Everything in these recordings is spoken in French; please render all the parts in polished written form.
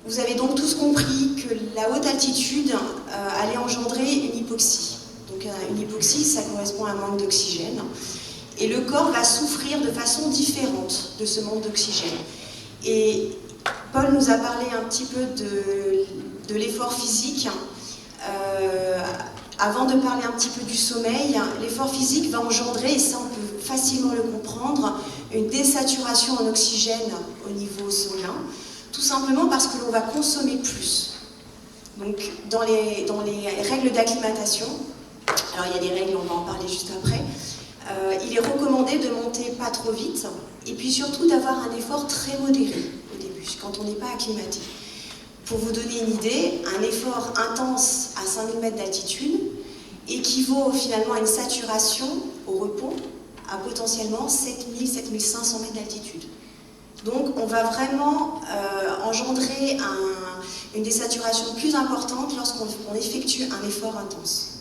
Vous avez donc tous compris que la haute altitude allait engendrer une hypoxie. Donc une hypoxie, ça correspond à un manque d'oxygène. Et le corps va souffrir de façon différente de ce manque d'oxygène. Et Paul nous a parlé un petit peu de l'effort physique. Avant de parler un petit peu du sommeil, l'effort physique va engendrer, et ça on peut facilement le comprendre, une désaturation en oxygène au niveau sanguin, tout simplement parce que l'on va consommer plus. Donc dans les règles d'acclimatation, alors il y a des règles, on va en parler juste après, il est recommandé de monter pas trop vite, et puis surtout d'avoir un effort très modéré au début, quand on n'est pas acclimaté. Pour vous donner une idée, un effort intense à 5000 mètres d'altitude équivaut finalement à une saturation au repos à potentiellement 7000-7500 mètres d'altitude. Donc on va vraiment engendrer une désaturation plus importante lorsqu'on effectue un effort intense.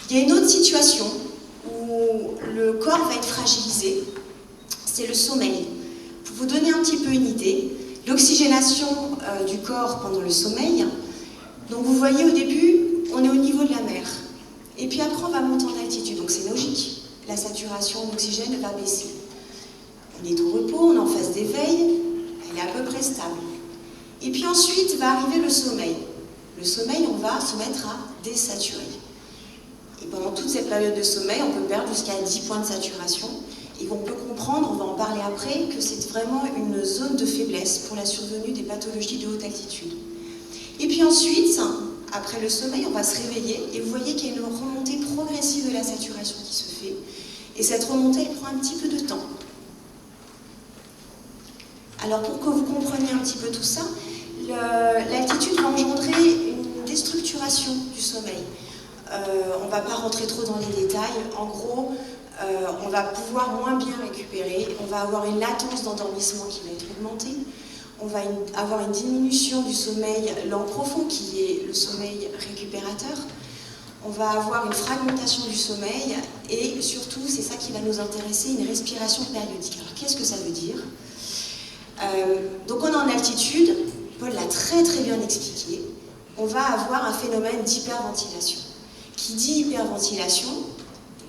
Il y a une autre situation où le corps va être fragilisé, c'est le sommeil. Pour vous donner un petit peu une idée, l'oxygénation du corps pendant le sommeil, donc vous voyez au début, on est au niveau de la mer. Et puis après, on va monter en altitude, donc c'est logique. La saturation d'oxygène va baisser. On est au repos, on est en phase d'éveil, elle est à peu près stable. Et puis ensuite va arriver le sommeil. Le sommeil, on va se mettre à désaturer. Et pendant toute cette période de sommeil, on peut perdre jusqu'à 10 points de saturation. Et on peut comprendre, on va en parler après, que c'est vraiment une zone de faiblesse pour la survenue des pathologies de haute altitude. Et puis ensuite, après le sommeil, on va se réveiller et vous voyez qu'il y a une remontée progressive de la saturation qui se fait. Et cette remontée, elle prend un petit peu de temps. Alors pour que vous compreniez un petit peu tout ça, l'altitude va engendrer une déstructuration du sommeil. On ne va pas rentrer trop dans les détails. En gros, on va pouvoir moins bien récupérer, on va avoir une latence d'endormissement qui va être augmentée, on va avoir une diminution du sommeil lent profond qui est le sommeil récupérateur, on va avoir une fragmentation du sommeil et surtout, c'est ça qui va nous intéresser, une respiration périodique. Alors qu'est-ce que ça veut dire ? Donc on est en altitude, Paul l'a très très bien expliqué, on va avoir un phénomène d'hyperventilation. Qui dit hyperventilation,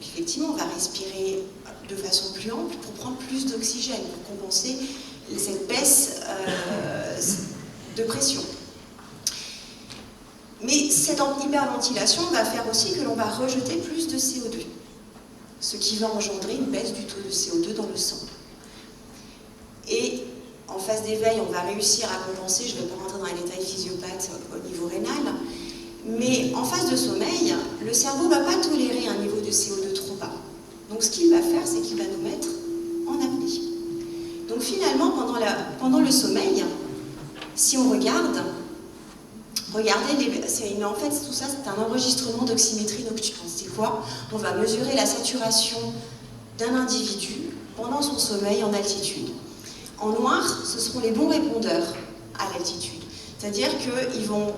effectivement, on va respirer de façon plus ample pour prendre plus d'oxygène, pour compenser cette baisse de pression. Mais cette hyperventilation va faire aussi que l'on va rejeter plus de CO2, ce qui va engendrer une baisse du taux de CO2 dans le sang. Et en phase d'éveil, on va réussir à compenser, je ne vais pas rentrer dans les détails physiopathes au niveau rénal, mais en phase de sommeil, le cerveau ne va pas tolérer un niveau de CO2 trop bas. Donc ce qu'il va faire, c'est qu'il va nous mettre en apnée. Donc finalement, pendant le sommeil, si on regarde, regardez, en fait tout ça c'est un enregistrement d'oxymétrie nocturne. C'est quoi? On va mesurer la saturation d'un individu pendant son sommeil en altitude. En noir, ce seront les bons répondeurs à l'altitude. C'est-à-dire qu'ils vont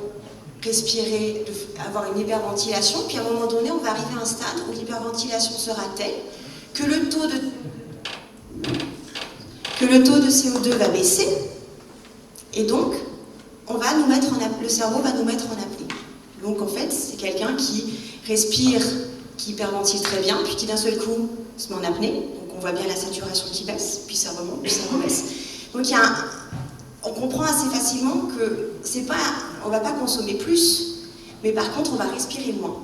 respirer, avoir une hyperventilation, puis à un moment donné, on va arriver à un stade où l'hyperventilation sera telle que le taux de CO2 va baisser, et donc le cerveau va nous mettre en apnée. Donc en fait, c'est quelqu'un qui respire, qui hyperventile très bien, puis qui d'un seul coup se met en apnée, donc on voit bien la saturation qui baisse, puis ça remonte, puis ça rebaisse. Donc on comprend assez facilement que on ne va pas consommer plus, mais par contre on va respirer moins.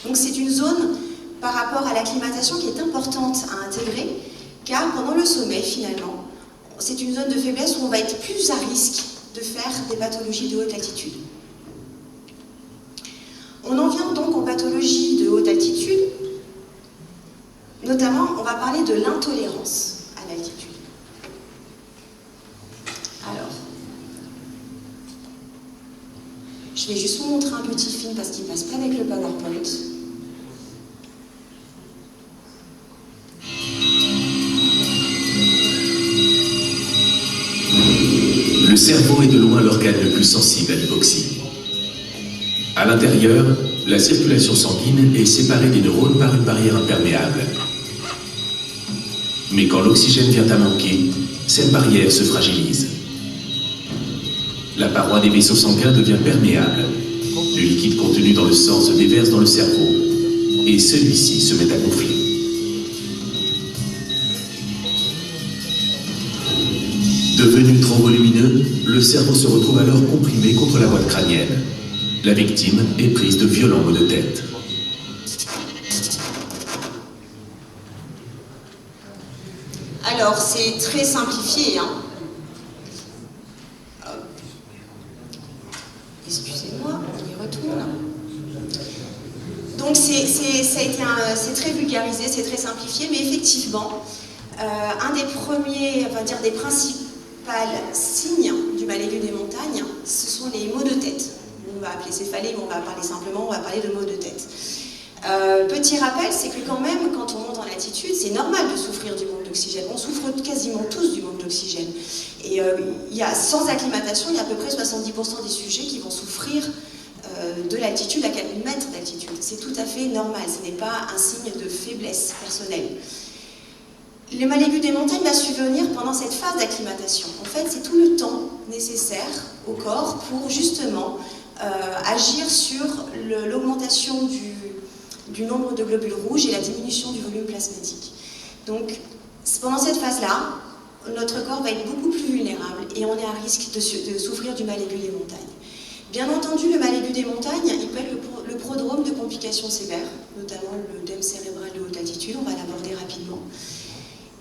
Donc c'est une zone par rapport à l'acclimatation qui est importante à intégrer, car pendant le sommeil finalement, c'est une zone de faiblesse où on va être plus à risque de faire des pathologies de haute altitude. On en vient donc aux pathologies de haute altitude, notamment on va parler de l'intolérance à l'altitude. Alors, je vais juste vous montrer un petit film parce qu'il ne passe pas avec le PowerPoint. Le cerveau est de loin l'organe le plus sensible à l'hypoxie. À l'intérieur, la circulation sanguine est séparée des neurones par une barrière imperméable. Mais quand l'oxygène vient à manquer, cette barrière se fragilise. La paroi des vaisseaux sanguins devient perméable. Le liquide contenu dans le sang se déverse dans le cerveau et celui-ci se met à gonfler. Devenu trop volumineux, le cerveau se retrouve alors comprimé contre la boîte crânienne. La victime est prise de violents maux de tête. Alors, c'est très simplifié, hein. Excusez-moi, on y retourne. Donc, c'est très vulgarisé, c'est très simplifié, mais effectivement, un des premiers, on va dire des principaux signes du mal aigu des montagnes, ce sont les maux de tête. On va appeler céphalée, mais on va parler simplement, on va parler de maux de tête. Petit rappel, c'est que quand même, quand on monte en altitude, c'est normal de souffrir du manque d'oxygène. On souffre quasiment tous du manque d'oxygène. Et sans acclimatation, il y a à peu près 70% des sujets qui vont souffrir de l'altitude à 4000 mètres d'altitude. C'est tout à fait normal, ce n'est pas un signe de faiblesse personnelle. Le mal aigu des montagnes va survenir pendant cette phase d'acclimatation. En fait, c'est tout le temps nécessaire au corps pour justement agir sur l'augmentation du nombre de globules rouges et la diminution du volume plasmatique. Donc, pendant cette phase-là, notre corps va être beaucoup plus vulnérable et on est à risque de souffrir du mal aigu des montagnes. Bien entendu, le mal aigu des montagnes, il peut être le prodrome de complications sévères, notamment l'œdème cérébral de haute altitude, on va l'aborder rapidement.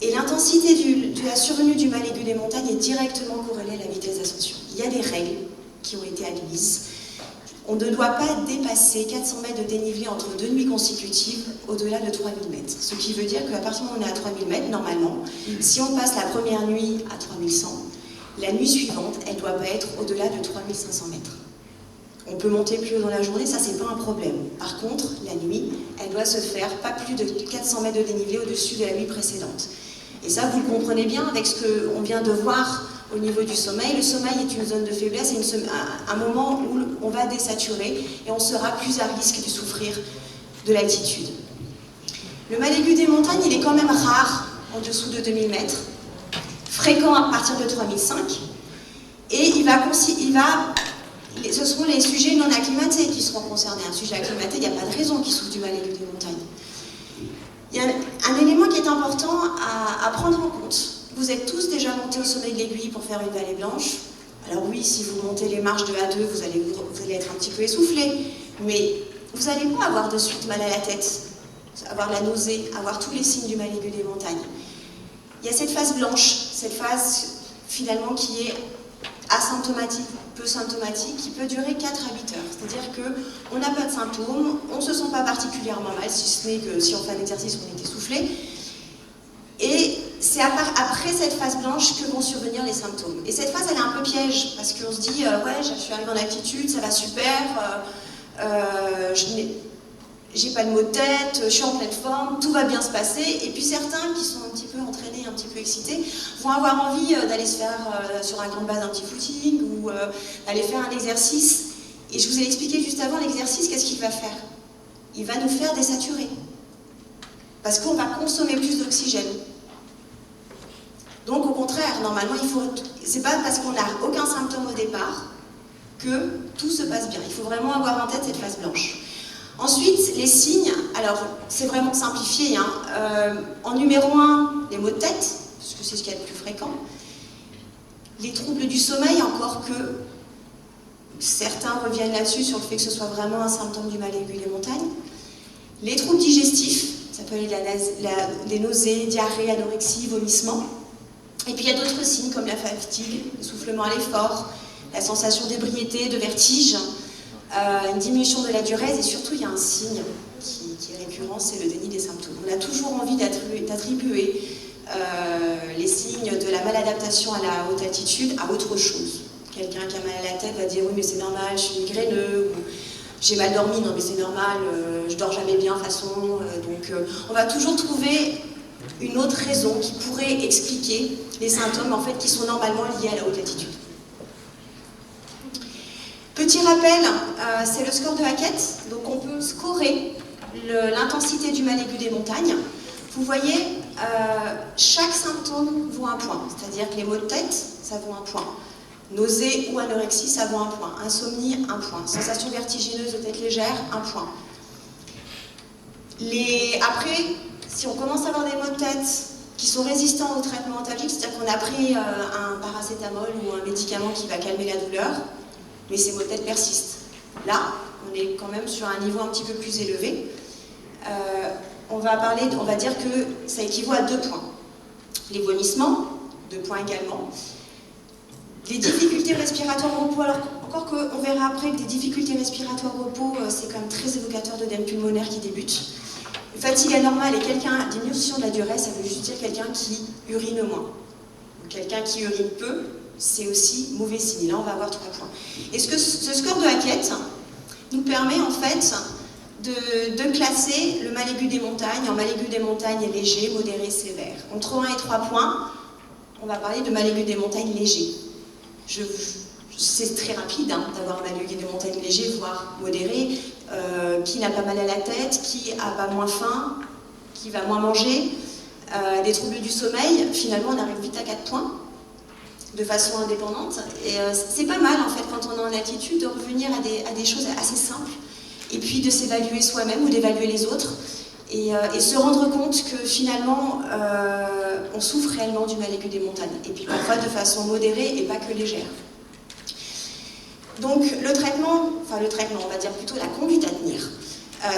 Et l'intensité de la survenue du mal aigu des montagnes est directement corrélée à la vitesse d'ascension. Il y a des règles qui ont été admises. On ne doit pas dépasser 400 mètres de dénivelé entre 2 nuits consécutives au-delà de 3000 mètres. Ce qui veut dire qu'à partir du moment où on est à 3000 mètres, normalement, si on passe la première nuit à 3100, la nuit suivante, elle ne doit pas être au-delà de 3500 mètres. On peut monter plus haut dans la journée, ça c'est pas un problème. Par contre, la nuit, elle doit se faire pas plus de 400 mètres de dénivelé au-dessus de la nuit précédente. Et ça, vous le comprenez bien avec ce qu'on vient de voir au niveau du sommeil. Le sommeil est une zone de faiblesse, c'est un moment où on va désaturer et on sera plus à risque de souffrir de l'altitude. Le mal aigu des montagnes, il est quand même rare en dessous de 2000 mètres, fréquent à partir de 3005, et ce seront les sujets non acclimatés qui seront concernés. Un sujet acclimaté, il n'y a pas de raison qu'il souffre du mal aigu des montagnes. Il y a un élément qui est important à prendre en compte. Vous êtes tous déjà montés au sommet de l'Aiguille pour faire une vallée blanche. Alors oui, si vous montez les marches de A2, vous allez être un petit peu essoufflé, mais vous n'allez pas avoir de suite mal à la tête, avoir la nausée, avoir tous les signes du mal aigu des montagnes. Il y a cette phase blanche, cette phase finalement qui est asymptomatique, peu symptomatique, qui peut durer 4 à 8 heures. C'est-à-dire qu'on n'a pas de symptômes, on ne se sent pas particulièrement mal, si ce n'est que si on fait un exercice, on est essoufflé. Et c'est après cette phase blanche que vont survenir les symptômes. Et cette phase, elle est un peu piège, parce qu'on se dit, ouais, je suis arrivée en altitude, ça va super, j'ai pas de maux de tête, je suis en pleine forme, tout va bien se passer. Et puis certains qui sont un petit peu entraînés, un petit peu excités, vont avoir envie d'aller se faire sur un camp de base un petit footing ou d'aller faire un exercice. Et je vous ai expliqué juste avant, l'exercice, qu'est-ce qu'il va faire? Il va nous faire désaturer. Parce qu'on va consommer plus d'oxygène. Donc au contraire, normalement, c'est pas parce qu'on n'a aucun symptôme au départ que tout se passe bien. Il faut vraiment avoir en tête cette phase blanche. Ensuite, les signes, alors c'est vraiment simplifié, hein. En numéro 1, les maux de tête, parce que c'est ce qu'il y a de plus fréquent. Les troubles du sommeil, encore que certains reviennent là-dessus sur le fait que ce soit vraiment un symptôme du mal aigu des montagnes. Les troubles digestifs, ça peut aller des nausées, diarrhée, anorexie, vomissements. Et puis il y a d'autres signes comme la fatigue, l'essoufflement à l'effort, la sensation d'ébriété, de vertige, une diminution de la diurèse, et surtout il y a un signe qui est récurrent, c'est le déni des symptômes. On a toujours envie d'attribuer les signes de la maladaptation à la haute altitude à autre chose. Quelqu'un qui a mal à la tête va dire oui mais c'est normal, je suis migraineux, ou j'ai mal dormi, non mais c'est normal, je dors jamais bien de toute façon. Donc on va toujours trouver une autre raison qui pourrait expliquer les symptômes en fait qui sont normalement liés à la haute altitude. Petit rappel, c'est le score de Hackett, donc on peut scorer l'intensité du mal aigu des montagnes. Vous voyez, chaque symptôme vaut un point, c'est-à-dire que les maux de tête, ça vaut un point. Nausée ou anorexie, ça vaut 1 point. Insomnie, 1 point. Sensation vertigineuse de tête légère, 1 point. Après, si on commence à avoir des maux de tête qui sont résistants au traitement antalgique, c'est-à-dire qu'on a pris un paracétamol ou un médicament qui va calmer la douleur, mais ces maux de tête persistent. Là, on est quand même sur un niveau un petit peu plus élevé. On va dire que ça équivaut à 2 points. Les vomissements, 2 points également. Les difficultés respiratoires au repos, alors encore qu'on verra après que des difficultés respiratoires au repos, c'est quand même très évocateur d'œdème pulmonaire qui débute. Fatigue anormale et diminution de la durée, ça veut juste dire quelqu'un qui urine moins. Quelqu'un qui urine peu, c'est aussi mauvais signe. Là, on va avoir 3 points. Et ce score de Hackett nous permet en fait de classer le mal aigu des montagnes en mal aigu des montagnes léger, modéré, sévère. Entre 1 et 3 points, on va parler de mal aigu des montagnes léger. C'est très rapide d'avoir un mal aigu des montagnes léger, voire modéré. Qui n'a pas mal à la tête, qui a pas moins faim, qui va moins manger, des troubles du sommeil, finalement on arrive vite à 4 points de façon indépendante. Et c'est pas mal en fait quand on est en altitude de revenir à des choses assez simples et puis de s'évaluer soi-même ou d'évaluer les autres et se rendre compte que finalement on souffre réellement du mal aigu des montagnes et puis parfois de façon modérée et pas que légère. Donc le traitement, on va dire plutôt la conduite à tenir.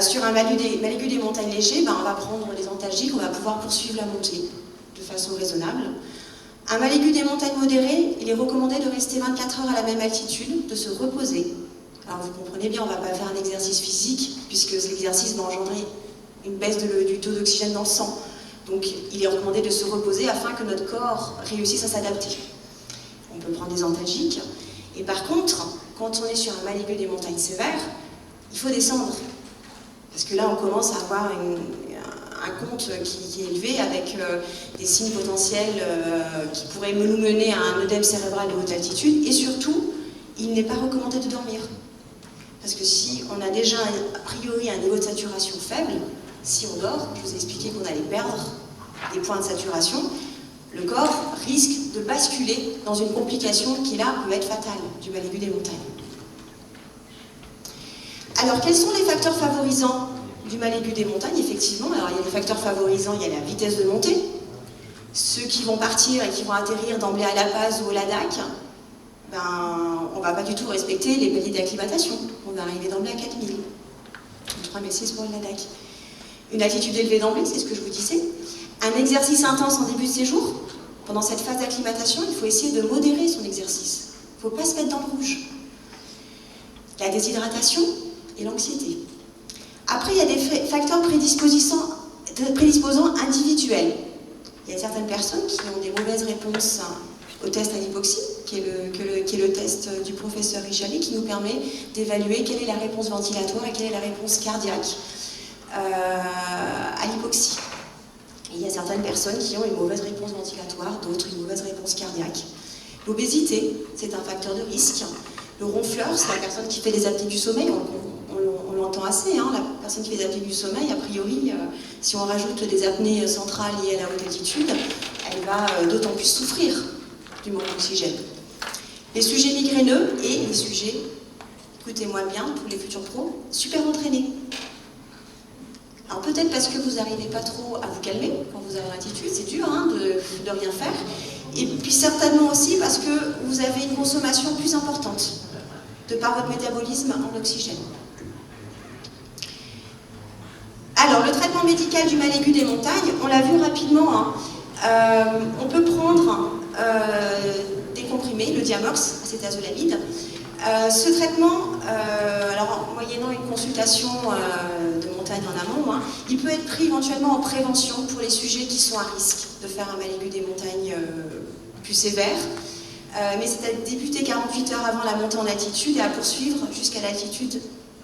Sur un mal aigu des montagnes légers, on va prendre les antalgiques, on va pouvoir poursuivre la montée de façon raisonnable. Un mal aigu des montagnes modérées, il est recommandé de rester 24 heures à la même altitude, de se reposer. Alors vous comprenez bien, on ne va pas faire un exercice physique, puisque l'exercice va engendrer une baisse du taux d'oxygène dans le sang. Donc il est recommandé de se reposer afin que notre corps réussisse à s'adapter. On peut prendre des antalgiques. Et par contre, quand on est sur un mal aigu des montagnes sévères, il faut descendre. Parce que là, on commence à avoir un compte qui est élevé avec des signes potentiels qui pourraient nous mener à un œdème cérébral de haute altitude. Et surtout, il n'est pas recommandé de dormir. Parce que si on a déjà a priori un niveau de saturation faible, si on dort, je vous ai expliqué qu'on allait perdre des points de saturation, le corps risque de basculer dans une complication qui là peut être fatale du mal aigu des montagnes. Alors quels sont les facteurs favorisants du mal aigu des montagnes? Effectivement, alors il y a des facteurs favorisants, il y a la vitesse de montée. Ceux qui vont partir et qui vont atterrir d'emblée à La Paz ou au Ladakh, on ne va pas du tout respecter les paliers d'acclimatation. On va arriver d'emblée à 4000. 3006 pour le Ladakh. Une altitude élevée d'emblée, c'est ce que je vous disais. Un exercice intense en début de séjour. Pendant cette phase d'acclimatation, il faut essayer de modérer son exercice. Il ne faut pas se mettre dans le rouge. La déshydratation et l'anxiété. Après, il y a des facteurs prédisposants individuels. Il y a certaines personnes qui ont des mauvaises réponses au test à l'hypoxie, qui est le test du professeur Richali, qui nous permet d'évaluer quelle est la réponse ventilatoire et quelle est la réponse cardiaque à l'hypoxie. Il y a certaines personnes qui ont une mauvaise réponse ventilatoire, d'autres une mauvaise réponse cardiaque. L'obésité, c'est un facteur de risque. Le ronfleur, c'est la personne qui fait des apnées du sommeil. On l'entend assez, la personne qui fait des apnées du sommeil, a priori, si on rajoute des apnées centrales liées à la haute altitude, elle va d'autant plus souffrir du manque d'oxygène. Les sujets migraineux et les sujets, écoutez-moi bien, pour les futurs pros, super entraînés. Alors peut-être parce que vous n'arrivez pas trop à vous calmer quand vous avez l'altitude, c'est dur de rien faire. Et puis certainement aussi parce que vous avez une consommation plus importante de par votre métabolisme en oxygène. Alors le traitement médical du mal aigu des montagnes, on l'a vu rapidement, on peut prendre des comprimés, le Diamox, acétazolamide. Ce traitement, alors moyennant une consultation de montagne en amont, il peut être pris éventuellement en prévention pour les sujets qui sont à risque de faire un mal aigu des montagnes plus sévère. Mais c'est à débuter 48 heures avant la montée en altitude et à poursuivre jusqu'à l'altitude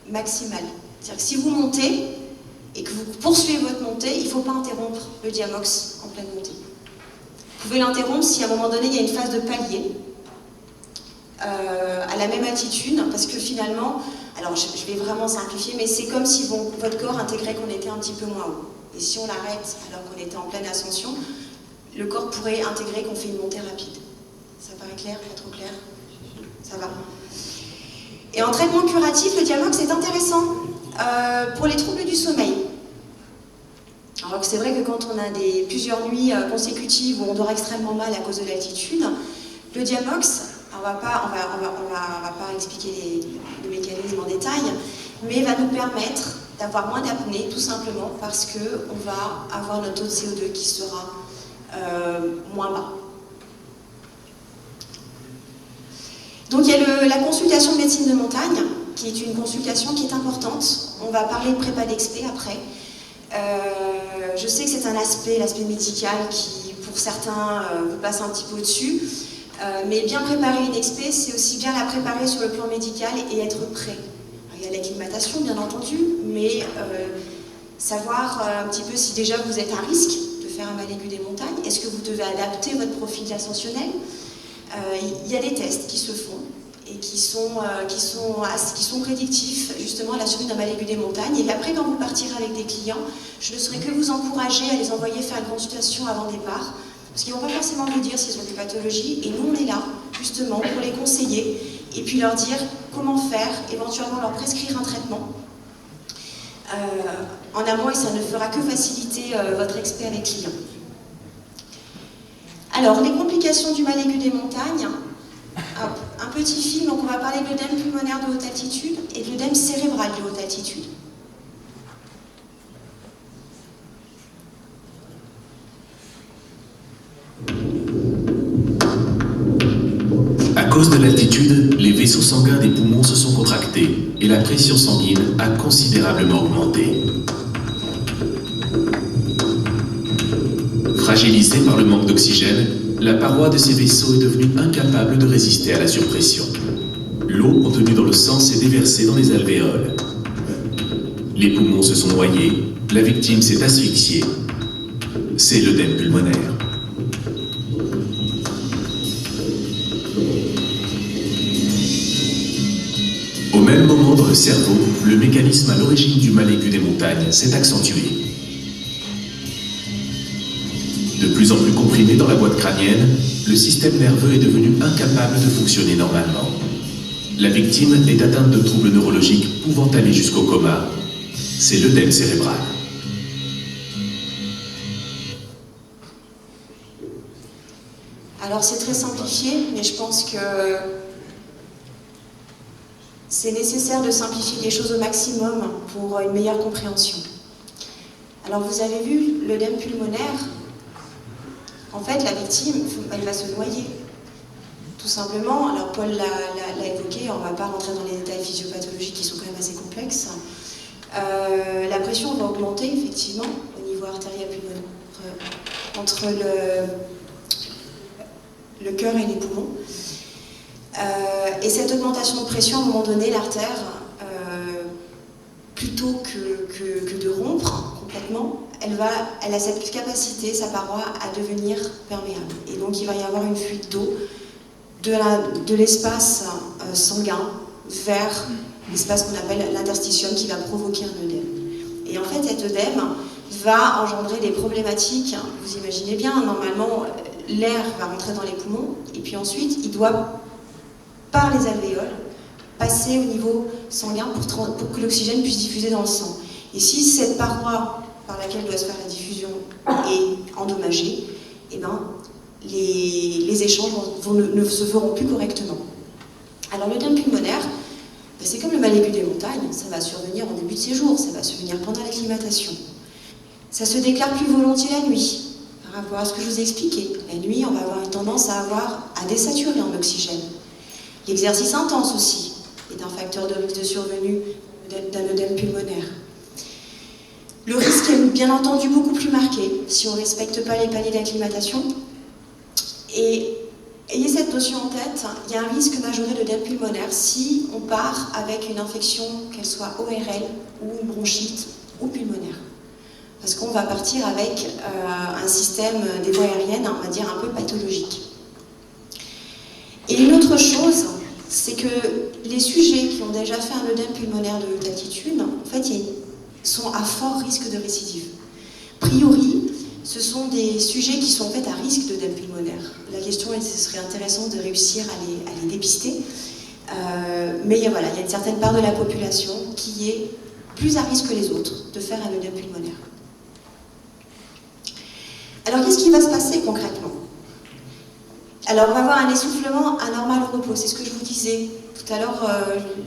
maximale. C'est-à-dire que si vous montez et que vous poursuivez votre montée, il ne faut pas interrompre le Diamox en pleine montée. Vous pouvez l'interrompre si à un moment donné il y a une phase de palier à la même altitude, parce que finalement, alors je vais vraiment simplifier, mais c'est comme si votre corps intégrait qu'on était un petit peu moins haut. Et si on l'arrête alors qu'on était en pleine ascension, le corps pourrait intégrer qu'on fait une montée rapide. Ça paraît clair? Pas trop clair? Ça va. Et en traitement curatif, le Diamox est intéressant pour les troubles du sommeil. Alors que c'est vrai que quand on a plusieurs nuits consécutives où on dort extrêmement mal à cause de l'altitude, le Diamox, on va pas expliquer les mécanismes en détail, mais va nous permettre d'avoir moins d'apnée, tout simplement parce qu'on va avoir notre taux de CO2 qui sera moins bas. Donc il y a la consultation de médecine de montagne, qui est une consultation qui est importante. On va parler de prépa d'expé après. Je sais que c'est un aspect, l'aspect médical, qui pour certains vous passe un petit peu au-dessus. Mais bien préparer une expé, c'est aussi bien la préparer sur le plan médical et être prêt. Alors, il y a l'acclimatation, bien entendu, mais savoir un petit peu si déjà vous êtes à risque de faire un mal aigu des montagnes. Est-ce que vous devez adapter votre profil ascensionnel? Il y a des tests qui se font et qui sont prédictifs justement à la survie d'un mal aigu des montagnes. Et après, quand vous partirez avec des clients, je ne saurais que vous encourager à les envoyer faire une consultation avant le départ, parce qu'ils ne vont pas forcément vous dire s'ils ont des pathologies, et nous on est là justement pour les conseiller et puis leur dire comment faire, éventuellement leur prescrire un traitement en amont, et ça ne fera que faciliter votre expert avec client. Alors, les complications du mal aigu des montagnes, un petit film, donc on va parler de l'œdème pulmonaire de haute altitude et de l'œdème cérébral de haute altitude. À cause de l'altitude, les vaisseaux sanguins des poumons se sont contractés et la pression sanguine a considérablement augmenté. Fragilisée par le manque d'oxygène, la paroi de ces vaisseaux est devenue incapable de résister à la surpression. L'eau contenue dans le sang s'est déversée dans les alvéoles. Les poumons se sont noyés, la victime s'est asphyxiée. C'est l'œdème pulmonaire. Au même moment dans le cerveau, le mécanisme à l'origine du mal aigu des montagnes s'est accentué. De plus en plus comprimé dans la boîte crânienne, le système nerveux est devenu incapable de fonctionner normalement. La victime est atteinte de troubles neurologiques pouvant aller jusqu'au coma. C'est l'œdème cérébral. Alors c'est très simplifié, mais je pense que c'est nécessaire de simplifier les choses au maximum pour une meilleure compréhension. Alors vous avez vu, l'œdème pulmonaire, en fait la victime, elle va se noyer. Tout simplement, alors Paul l'a évoqué, on ne va pas rentrer dans les détails physiopathologiques qui sont quand même assez complexes. La pression va augmenter effectivement au niveau artériel pulmonaire, entre le cœur et les poumons. Et cette augmentation de pression, à un moment donné, l'artère, plutôt que de rompre complètement, elle a cette capacité, sa paroi, à devenir perméable. Et donc il va y avoir une fuite d'eau de l'espace sanguin vers l'espace qu'on appelle l'interstitium, qui va provoquer un œdème. Et en fait, cet œdème va engendrer des problématiques. Vous imaginez bien, normalement, l'air va rentrer dans les poumons, et puis ensuite, il doit, par les alvéoles, passer au niveau sanguin pour que l'oxygène puisse diffuser dans le sang. Et si cette paroi par laquelle doit se faire la diffusion est endommagée, eh ben, les échanges ne se feront plus correctement. Alors l'œdème pulmonaire, c'est comme le mal aigu des montagnes, ça va survenir en début de séjour, ça va survenir pendant l'acclimatation. Ça se déclare plus volontiers la nuit, par rapport à ce que je vous ai expliqué. La nuit, on va avoir une tendance à désaturer en oxygène. L'exercice intense aussi est un facteur de risque de survenue d'un œdème pulmonaire. Le risque est bien entendu beaucoup plus marqué si on ne respecte pas les paliers d'acclimatation. Et ayez cette notion en tête, il y a un risque majoré d'œdème pulmonaire si on part avec une infection, qu'elle soit ORL ou une bronchite ou pulmonaire. Parce qu'on va partir avec un système des voies aériennes, on va dire, un peu pathologique. Et une autre chose, c'est que les sujets qui ont déjà fait un œdème pulmonaire de haute altitude, en fait, sont à fort risque de récidive. A priori, ce sont des sujets qui sont en fait à risque d'œdème pulmonaire. La question est, ce serait intéressant de réussir à les dépister. Mais voilà, il y a une certaine part de la population qui est plus à risque que les autres de faire un œdème pulmonaire. Alors qu'est-ce qui va se passer concrètement? Alors on va avoir un essoufflement anormal au repos, c'est ce que je vous disais. Tout à l'heure,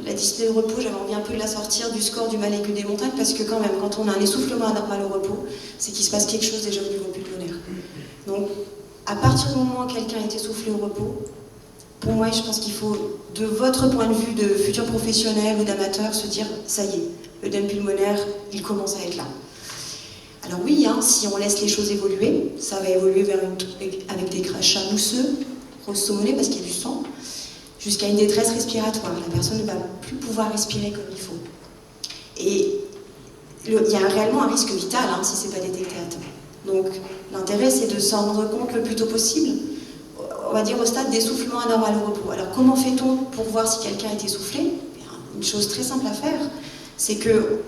la dyspnée au repos, j'avais envie un peu de la sortir du score du mal aigu des montagnes, parce que quand même, quand on a un essoufflement anormal au repos, c'est qu'il se passe quelque chose déjà au niveau pulmonaire. Donc, à partir du moment où quelqu'un est essoufflé au repos, pour moi, je pense qu'il faut, de votre point de vue de futur professionnel ou d'amateur, se dire, ça y est, l'œdème pulmonaire, il commence à être là. Alors oui, hein, si on laisse les choses évoluer, ça va évoluer avec des crachats mousseux, rose saumonné parce qu'il y a du sang, jusqu'à une détresse respiratoire. La personne ne va plus pouvoir respirer comme il faut. Et il y a réellement un risque vital hein, si ce n'est pas détecté à temps. Donc l'intérêt, c'est de s'en rendre compte le plus tôt possible, on va dire au stade d'essoufflement anormal au repos. Alors comment fait-on pour voir si quelqu'un est essoufflé? Une chose très simple à faire, c'est que,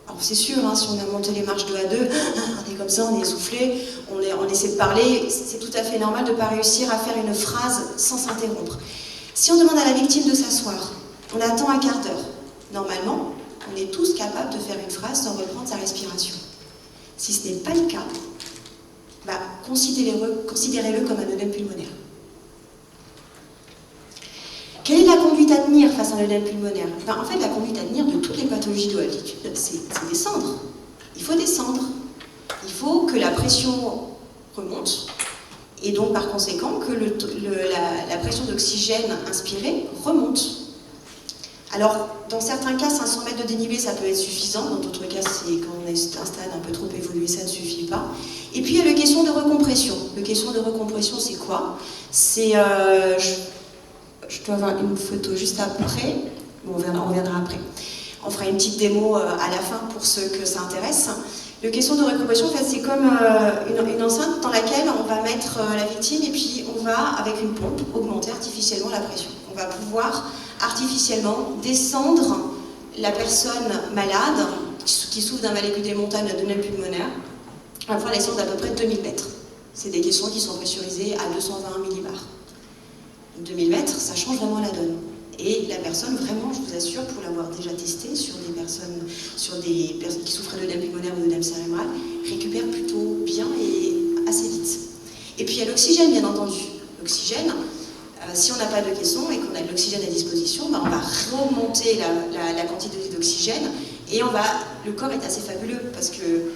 alors c'est sûr, hein, si on a monté les marches 2 à 2, on est comme ça, on est essoufflé, on essaie de parler, c'est tout à fait normal de ne pas réussir à faire une phrase sans s'interrompre. Si on demande à la victime de s'asseoir, on attend un quart d'heure. Normalement, on est tous capables de faire une phrase sans reprendre sa respiration. Si ce n'est pas le cas, bah, considérez-le comme un œdème pulmonaire. Quelle est la conduite à tenir face à un œdème pulmonaire? Ben, en fait, la conduite à tenir de toutes les pathologies de altitude, c'est descendre. Il faut descendre. Il faut que la pression remonte, et donc par conséquent que la pression d'oxygène inspirée remonte. Alors, dans certains cas, 500 mètres de dénivelé, ça peut être suffisant. Dans d'autres cas, c'est quand on est à un stade un peu trop évolué, ça ne suffit pas. Et puis, il y a le question de recompression. Le question de recompression, c'est quoi? C'est... je dois avoir une photo juste après. Bon, on reviendra après. On fera une petite démo à la fin pour ceux que ça intéresse. Le question de recompression, en fait, c'est comme une enceinte dans laquelle on va mettre la victime et puis on va, avec une pompe, augmenter artificiellement la pression. On va pouvoir artificiellement descendre la personne malade qui souffre d'un mal aigu des montagnes, d'un œdème pulmonaire. On va pouvoir descendre d'à peu près 2000 mètres. C'est des caissons qui sont pressurisés à 220 millibars. 2000 mètres, ça change vraiment la donne. Et la personne, vraiment, je vous assure, pour l'avoir déjà testé sur des personnes qui souffraient d'œdème pulmonaire ou d'œdème cérébral, récupère plutôt bien et assez vite. Et puis il y a l'oxygène, bien entendu. L'oxygène, si on n'a pas de caisson et qu'on a de l'oxygène à disposition, ben on va remonter la quantité d'oxygène et le corps est assez fabuleux parce que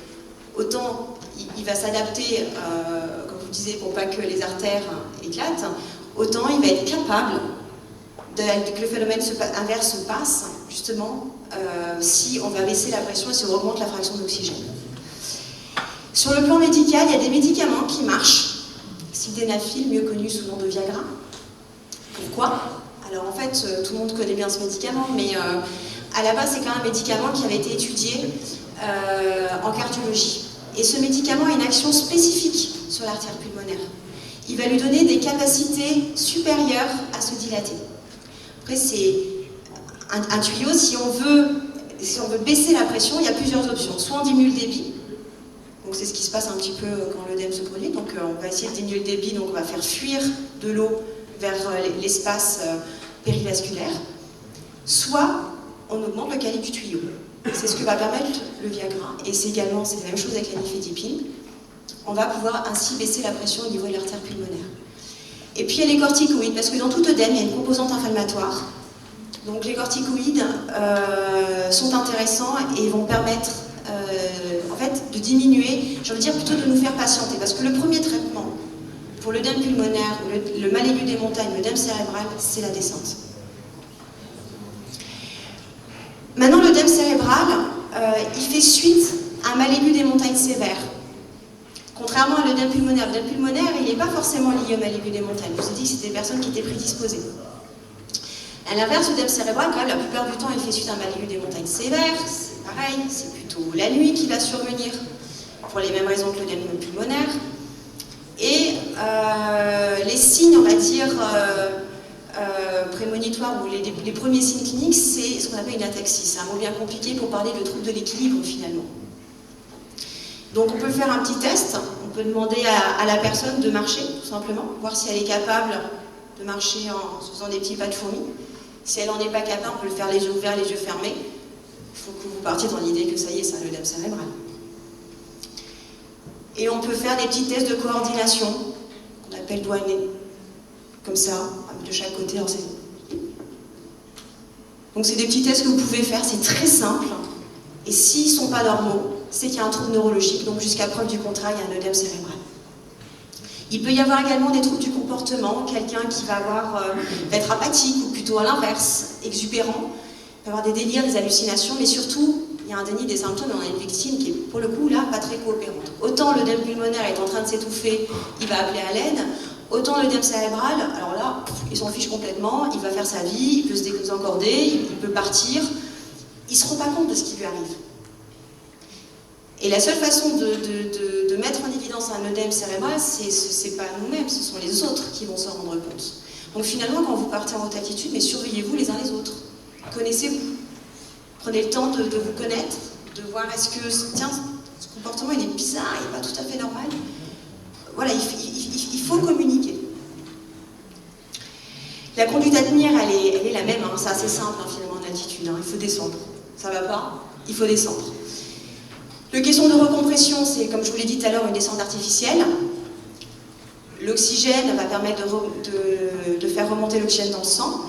autant il va s'adapter, comme vous disiez, pour pas que les artères éclatent, autant il va être capable que le phénomène inverse se passe, justement, si on va baisser la pression et si on augmente la fraction d'oxygène. Sur le plan médical, il y a des médicaments qui marchent. Sildenafil, mieux connu sous le nom de Viagra. Pourquoi? Alors en fait, tout le monde connaît bien ce médicament, mais à la base, c'est quand même un médicament qui avait été étudié en cardiologie. Et ce médicament a une action spécifique sur l'artère pulmonaire. Il va lui donner des capacités supérieures à se dilater. Après, c'est un tuyau, si on veut baisser la pression, il y a plusieurs options. Soit on diminue le débit, donc c'est ce qui se passe un petit peu quand l'œdème se produit, donc on va essayer de diminuer le débit, donc on va faire fuir de l'eau vers l'espace périvasculaire, soit on augmente le calibre du tuyau. C'est ce que va permettre le Viagra, et c'est la même chose avec la nifedipine. On va pouvoir ainsi baisser la pression au niveau de l'artère pulmonaire. Et puis il y a les corticoïdes, parce que dans tout œdème, il y a une composante inflammatoire. Donc les corticoïdes sont intéressants et vont permettre en fait, de diminuer, j'ai envie de dire plutôt de nous faire patienter, parce que le premier traitement pour l'œdème pulmonaire, le mal aigu des montagnes, l'œdème cérébral, c'est la descente. Maintenant, l'œdème cérébral, il fait suite à un mal aigu des montagnes sévère. Contrairement à l'œdème pulmonaire, il n'est pas forcément lié au mal aigu des montagnes. Je vous ai dit que c'était des personnes qui étaient prédisposées. À l'inverse, l'œdème cérébral, quand même, la plupart du temps, il fait suite à un mal aigu des montagnes sévères. C'est pareil, c'est plutôt la nuit qui va survenir, pour les mêmes raisons que l'œdème pulmonaire. Et les signes, on va dire, prémonitoires, ou les premiers signes cliniques, c'est ce qu'on appelle une ataxie. C'est un mot bien compliqué pour parler de trouble de l'équilibre, finalement. Donc on peut faire un petit test, on On peut demander à la personne de marcher, tout simplement, voir si elle est capable de marcher en se faisant des petits pas de fourmi. Si elle n'en est pas capable, on peut le faire les yeux ouverts, les yeux fermés. Il faut que vous partiez dans l'idée que ça y est, c'est un œdème cérébral. Et on peut faire des petits tests de coordination, qu'on appelle doigt-nez, comme ça, de chaque côté. Donc c'est des petits tests que vous pouvez faire, c'est très simple. Et s'ils ne sont pas normaux, c'est qu'il y a un trouble neurologique, donc jusqu'à preuve du contraire, il y a un œdème cérébral. Il peut y avoir également des troubles du comportement, quelqu'un qui va être apathique, ou plutôt à l'inverse, exubérant, il peut avoir des délires, des hallucinations, mais surtout, il y a un déni des symptômes, on a une victime qui est, pour le coup, là, pas très coopérante. Autant l'œdème pulmonaire est en train de s'étouffer, il va appeler à l'aide, autant l'œdème cérébral, alors là, il s'en fiche complètement, il va faire sa vie, il peut se désencorder, il peut partir, il ne se rend pas compte de ce qui lui arrive. Et la seule façon de mettre en évidence un œdème cérébral, c'est pas nous-mêmes, ce sont les autres qui vont s'en rendre compte. Donc finalement, quand vous partez en haute altitude, mais surveillez-vous les uns les autres. Connaissez-vous. Prenez le temps de vous connaître, de voir est-ce que, tiens, ce comportement il est bizarre, il n'est pas tout à fait normal. Voilà, il faut communiquer. La conduite à tenir, elle est la même, hein. C'est assez simple finalement en altitude, hein. Il faut descendre. Ça va pas, il faut descendre. Le caisson de recompression, c'est, comme je vous l'ai dit tout à l'heure, une descente artificielle. L'oxygène va permettre de faire remonter l'oxygène dans le sang.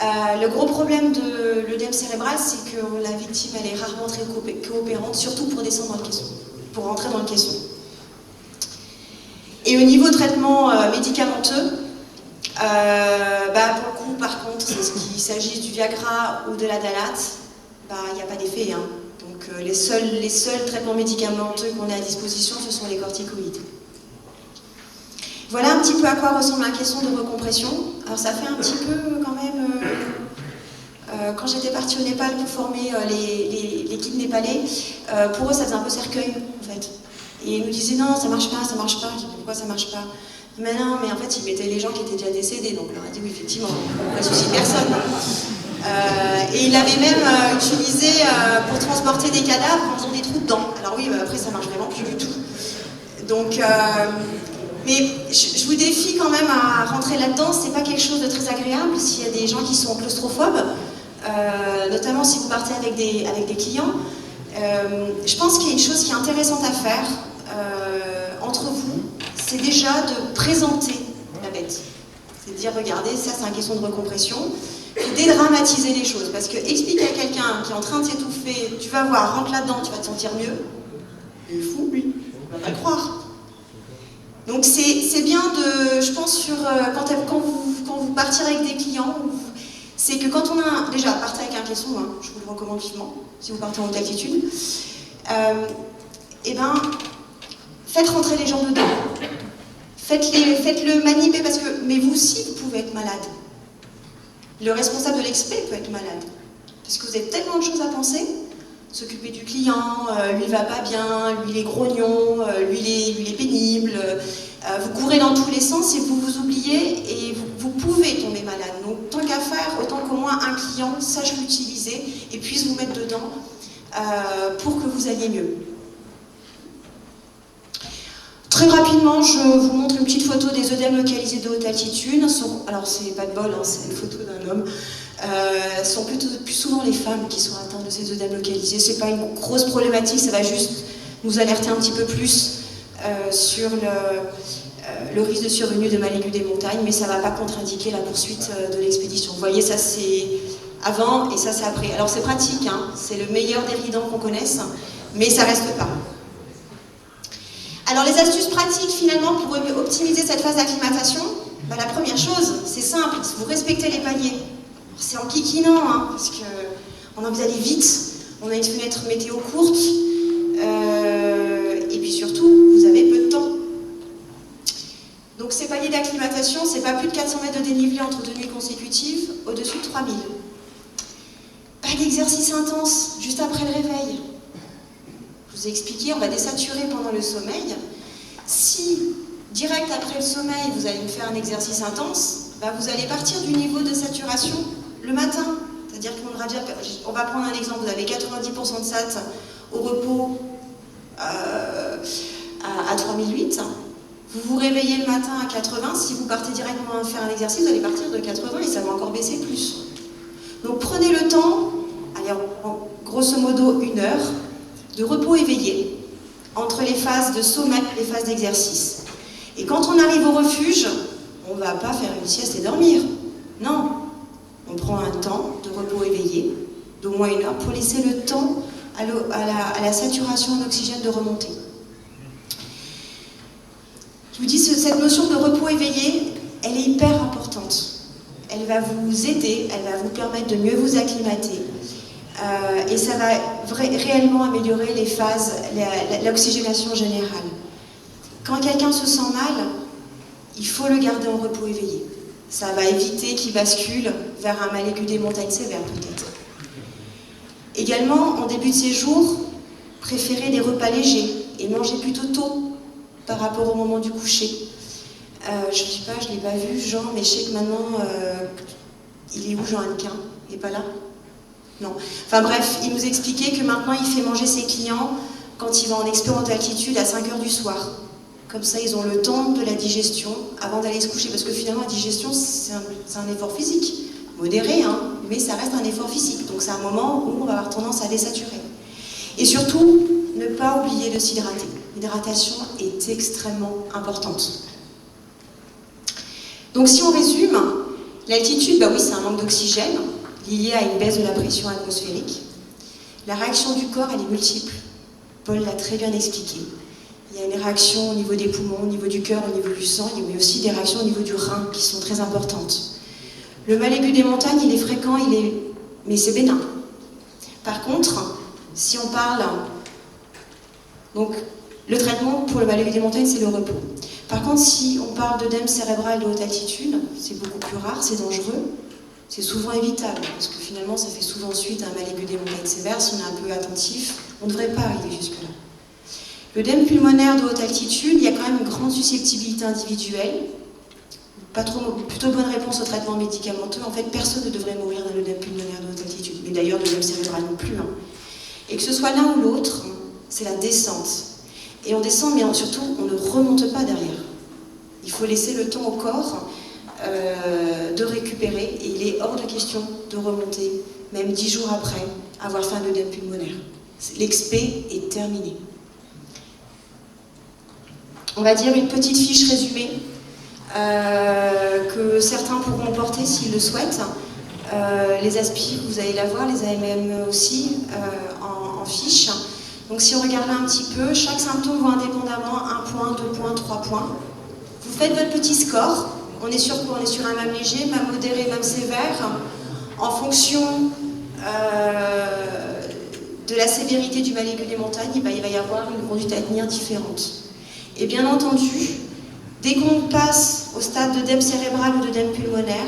Le gros problème de l'œdème cérébral, c'est que la victime, elle est rarement très coopérante, surtout pour descendre dans le caisson, pour rentrer dans le caisson. Et au niveau traitement médicamenteux, pour le coup, par contre, qu'il s'agisse du Viagra ou de la Dalate, il n'y a pas d'effet, hein. Donc les seuls traitements médicamenteux qu'on a à disposition, ce sont les corticoïdes. Voilà un petit peu à quoi ressemble un caisson de recompression. Alors ça fait un petit peu quand même... quand j'étais partie au Népal pour former les guides népalais, pour eux ça faisait un peu cercueil en fait. Et ils nous disaient non, ça marche pas, ça marche pas. Je dis pourquoi ça marche pas? Mais non, mais en fait ils mettaient les gens qui étaient déjà décédés, donc on leur a dit oui effectivement, on ne ressuscite personne. Et il l'avait même utilisé pour transporter des cadavres en faisant des trous dedans. Alors oui, après ça marche vraiment plus du tout. Donc, mais je vous défie quand même à rentrer là-dedans, c'est pas quelque chose de très agréable s'il y a des gens qui sont claustrophobes, notamment si vous partez avec des clients. Je pense qu'il y a une chose qui est intéressante à faire entre vous, c'est déjà de présenter la bête. C'est de dire, regardez, ça c'est un caisson de recompression. Dédramatiser les choses, parce que expliquer à quelqu'un qui est en train de s'étouffer, tu vas voir, rentre là-dedans, tu vas te sentir mieux, il est fou lui, il va pas le croire. Donc c'est bien de, je pense, quand vous partirez avec des clients, c'est que quand on a, déjà partez avec un caisson, hein, je vous le recommande vivement, si vous partez en haute altitude, faites rentrer les gens dedans, faites-le maniper, parce que, mais vous aussi vous pouvez être malade. Le responsable de l'expé peut être malade, parce que vous avez tellement de choses à penser, s'occuper du client, lui il va pas bien, lui il est grognon, lui il est pénible, vous courez dans tous les sens et vous vous oubliez et vous pouvez tomber malade. Donc tant qu'à faire, autant qu'au moins un client sache l'utiliser et puisse vous mettre dedans pour que vous alliez mieux. Très rapidement, je vous montre une petite photo des œdèmes localisés de haute altitude. Alors, c'est pas de bol, hein, c'est une photo d'un homme. Ce sont plus souvent les femmes qui sont atteintes de ces œdèmes localisés. C'est pas une grosse problématique, ça va juste nous alerter un petit peu plus sur le risque de survenue de mal aigu des montagnes, mais ça ne va pas contre-indiquer la poursuite de l'expédition. Vous voyez, ça c'est avant et ça c'est après. Alors c'est pratique, hein, c'est le meilleur des ridans qu'on connaisse, mais ça reste pas. Alors les astuces pratiques finalement pour optimiser cette phase d'acclimatation, la première chose, c'est simple, vous respectez les paliers. C'est en kikinant, hein, parce qu'on a envie d'aller vite, on a une fenêtre météo courte, et puis surtout, vous avez peu de temps. Donc ces paliers d'acclimatation, c'est pas plus de 400 mètres de dénivelé entre 2 nuits consécutives, au-dessus de 3000. Pas d'exercice intense, juste après le réveil. Je vous ai expliqué, on va désaturer pendant le sommeil. Si, direct après le sommeil, vous allez me faire un exercice intense, vous allez partir du niveau de saturation le matin. C'est-à-dire qu'on va prendre un exemple, vous avez 90% de SAT au repos à 3008. Vous vous réveillez le matin à 80, si vous partez directement faire un exercice, vous allez partir de 80 et ça va encore baisser plus. Donc prenez le temps, allez, grosso modo 1 heure, de repos éveillé, entre les phases de sommeil et les phases d'exercice. Et quand on arrive au refuge, on ne va pas faire une sieste et dormir. Non, on prend un temps de repos éveillé, d'au moins 1 heure, pour laisser le temps à la saturation en oxygène de remonter. Je vous dis, cette notion de repos éveillé, elle est hyper importante. Elle va vous aider, elle va vous permettre de mieux vous acclimater. Et ça va réellement améliorer les phases, l'oxygénation générale. Quand quelqu'un se sent mal, il faut le garder en repos éveillé. Ça va éviter qu'il bascule vers un mal aigu des montagnes sévères, peut-être. Également, en début de séjour, préférez des repas légers et mangez plutôt tôt par rapport au moment du coucher. Je ne sais pas, je ne l'ai pas vu, Jean, mais je sais que maintenant, il est où, Jean Hannequin? Il n'est pas là? Non. Enfin bref, il nous expliquait que maintenant, il fait manger ses clients quand il va en expé haute altitude à 5 h du soir. Comme ça, ils ont le temps de la digestion avant d'aller se coucher. Parce que finalement, la digestion, c'est un effort physique. Modéré, hein, mais ça reste un effort physique. Donc c'est un moment où on va avoir tendance à désaturer. Et surtout, ne pas oublier de s'hydrater. L'hydratation est extrêmement importante. Donc si on résume, l'altitude, bah oui, c'est un manque d'oxygène lié à une baisse de la pression atmosphérique. La réaction du corps, elle est multiple. Paul l'a très bien expliqué. Il y a une réaction au niveau des poumons, au niveau du cœur, au niveau du sang, mais aussi des réactions au niveau du rein qui sont très importantes. Le mal aigu des montagnes, il est fréquent, mais c'est bénin. Par contre, si on parle... Donc, le traitement pour le mal aigu des montagnes, c'est le repos. Par contre, si on parle d'œdème cérébral de haute altitude, c'est beaucoup plus rare, c'est dangereux, c'est souvent évitable, parce que finalement, ça fait souvent suite à un mal aigu des montagnes sévères. Si on est un peu attentif, on ne devrait pas arriver jusque-là. L'œdème pulmonaire de haute altitude, il y a quand même une grande susceptibilité individuelle. Plutôt bonne réponse au traitement médicamenteux. En fait, personne ne devrait mourir d'un œdème pulmonaire de haute altitude, mais d'ailleurs de l'œdème cérébral non plus. Hein. Et que ce soit l'un ou l'autre, c'est la descente. Et on descend, mais surtout, on ne remonte pas derrière. Il faut laisser le temps au corps de récupérer, et il est hors de question de remonter, même 10 jours après avoir fait un œdème pulmonaire. L'expé est terminé. On va dire une petite fiche résumée que certains pourront porter s'ils le souhaitent. Les ASPI, vous allez la voir, les AMM aussi en fiche. Donc si on regarde là un petit peu, chaque symptôme vaut indépendamment 1 point, 2 points, 3 points. Vous faites votre petit score. On est sur quoi? On est sur un MAM léger, MAM modéré, MAM sévère. En fonction de la sévérité du mal aigu des montagnes, il va y avoir une conduite à tenir différente. Et bien entendu, dès qu'on passe au stade d'œdème cérébral ou d'œdème pulmonaire,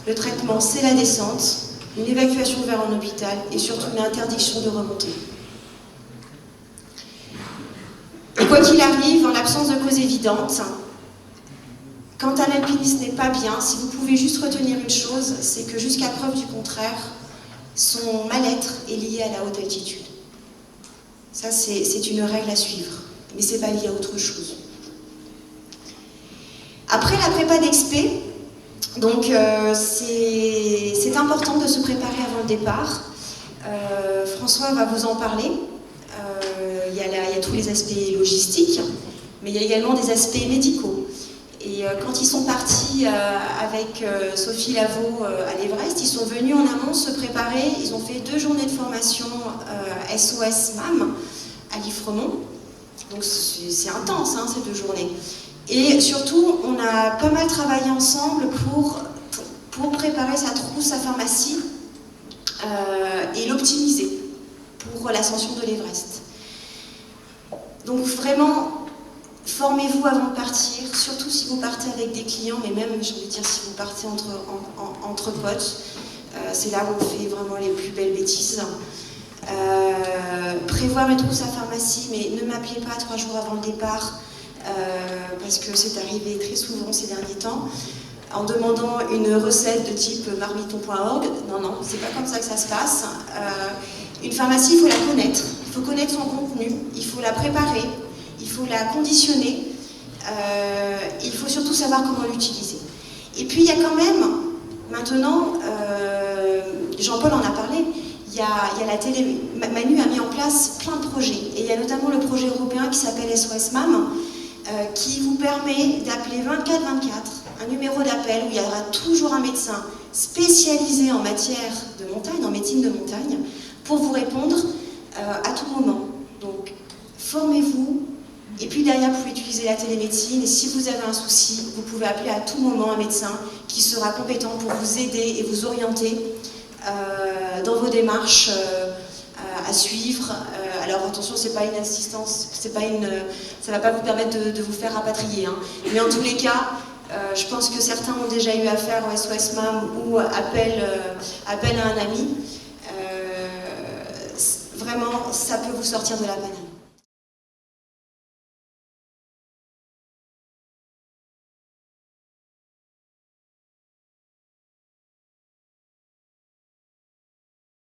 le traitement c'est la descente, une évacuation vers un hôpital et surtout une interdiction de remontée. Et quoi qu'il arrive, en l'absence de cause évidente, quand un alpiniste n'est pas bien, si vous pouvez juste retenir une chose, c'est que jusqu'à preuve du contraire, son mal-être est lié à la haute altitude. Ça, c'est une règle à suivre. Mais c'est pas lié à autre chose. Après la prépa d'expé, donc c'est important de se préparer avant le départ. François va vous en parler. Il y a tous les aspects logistiques, mais il y a également des aspects médicaux. Et quand ils sont partis avec Sophie Lavaux à l'Everest, ils sont venus en amont se préparer. Ils ont fait 2 journées de formation SOS MAM à l'Ifremont. Donc c'est intense, hein, ces 2 journées. Et surtout, on a pas mal travaillé ensemble pour préparer sa trousse, sa pharmacie et l'optimiser pour l'ascension de l'Everest. Donc vraiment, formez-vous avant de partir, surtout si vous partez avec des clients, mais même, j'ai envie de dire, si vous partez entre potes, c'est là où on fait vraiment les plus belles bêtises. Prévoir une trousse à pharmacie, mais ne m'appelez pas 3 jours avant le départ, parce que c'est arrivé très souvent ces derniers temps, en demandant une recette de type marmiton.org. Non, c'est pas comme ça que ça se passe. Une pharmacie, il faut la connaître, il faut connaître son contenu, il faut la préparer, il faut la conditionner, il faut surtout savoir comment l'utiliser. Et puis il y a quand même, maintenant, Jean-Paul en a parlé, il y a la télé, Manu a mis en place plein de projets, et il y a notamment le projet européen qui s'appelle SOS MAM, qui vous permet d'appeler 24-24, un numéro d'appel où il y aura toujours un médecin spécialisé en matière de montagne, en médecine de montagne, pour vous répondre à tout moment. Donc, formez-vous, et puis derrière, vous pouvez utiliser la télémédecine, et si vous avez un souci, vous pouvez appeler à tout moment un médecin qui sera compétent pour vous aider et vous orienter dans vos démarches à suivre. Alors attention, c'est pas une assistance, ça va pas vous permettre de vous faire rapatrier, hein. Mais en tous les cas, je pense que certains ont déjà eu affaire au SOS MAM ou appel à un ami. Vraiment, ça peut vous sortir de la panade.